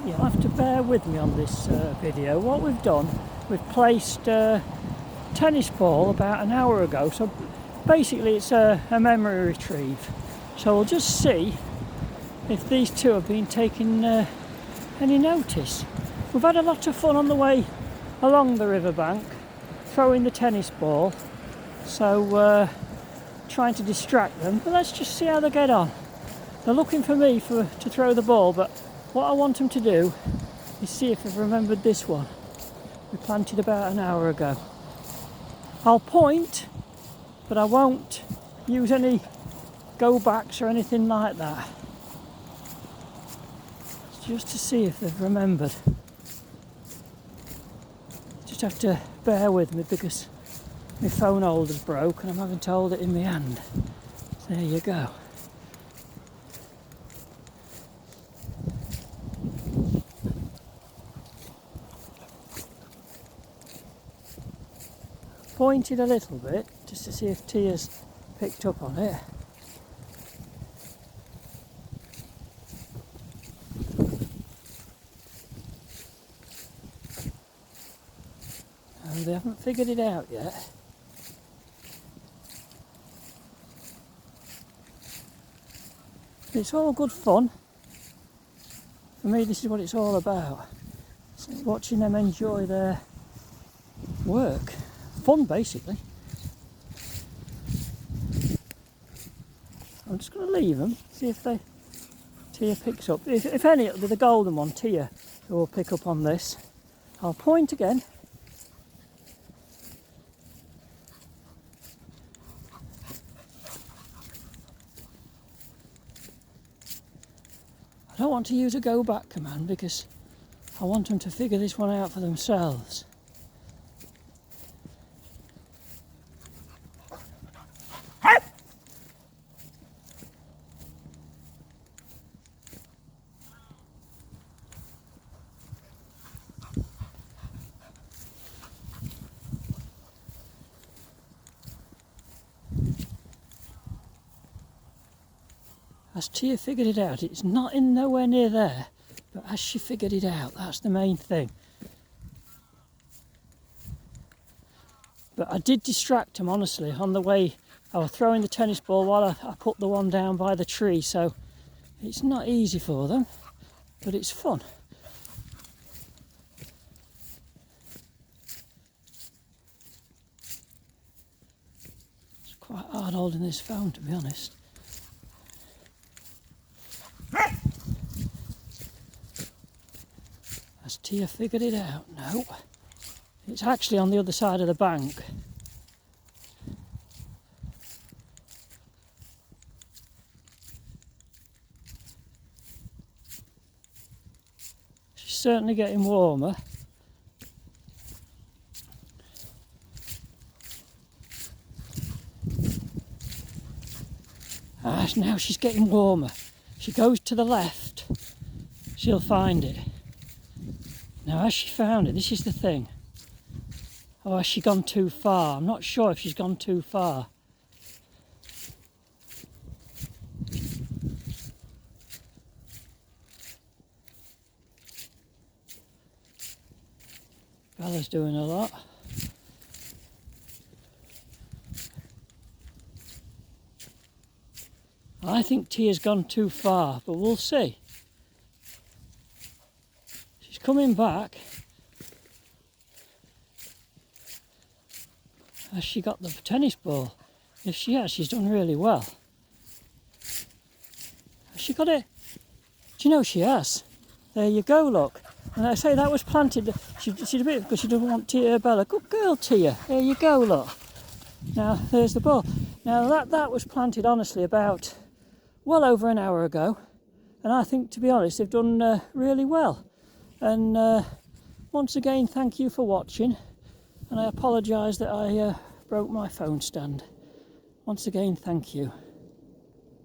you'll have to bear with me on this video. What we've done, we've placed a tennis ball about an hour ago, so basically it's a memory retrieve. So we'll just see if these two have been taking any notice. We've had a lot of fun on the way along the riverbank, throwing the tennis ball, so trying to distract them, but let's just see how they get on. They're looking for me to throw the ball, but what I want them to do is see if they've remembered this one we planted about an hour ago. I'll point, but I won't use any go backs or anything like that. It's just to see if they've remembered. Just have to bear with me because my phone holder's broke and I'm having to hold it in my hand. There you go. Pointed a little bit just to see if Tia's picked up on it. And they haven't figured it out yet. It's all good fun. For me, this is what it's all about. It's watching them enjoy their work. Fun, basically. I'm just going to leave them, see if Tia picks up. If any, it'll be the golden one, Tia, who will pick up on this. I'll point again. I don't want to use a go back command because I want them to figure this one out for themselves. Has Tia figured it out? It's not in nowhere near there, but has she figured it out? That's the main thing. But I did distract them, honestly, on the way. I was throwing the tennis ball while I put the one down by the tree, so it's not easy for them, but it's fun. It's quite hard holding this phone, to be honest. Has Tia figured it out? No. It's actually on the other side of the bank. She's certainly getting warmer. Now she's getting warmer. She goes to the left, she'll find it. Now, has she found it? This is the thing. Or has she gone too far? I'm not sure if she's gone too far. Bella's doing a lot. I think Tia's gone too far, but we'll see. She's coming back. Has she got the tennis ball? If she has, she's done really well. Has she got it? Do you know she has? There you go, look. And I say that was planted. She's a bit because she doesn't want Tia Bella. Good girl, Tia. There you go, look. Now, there's the ball. Now, that was planted, honestly, about well over an hour ago. And I think, to be honest, they've done really well. And once again, thank you for watching. And I apologise that I broke my phone stand. Once again, thank you.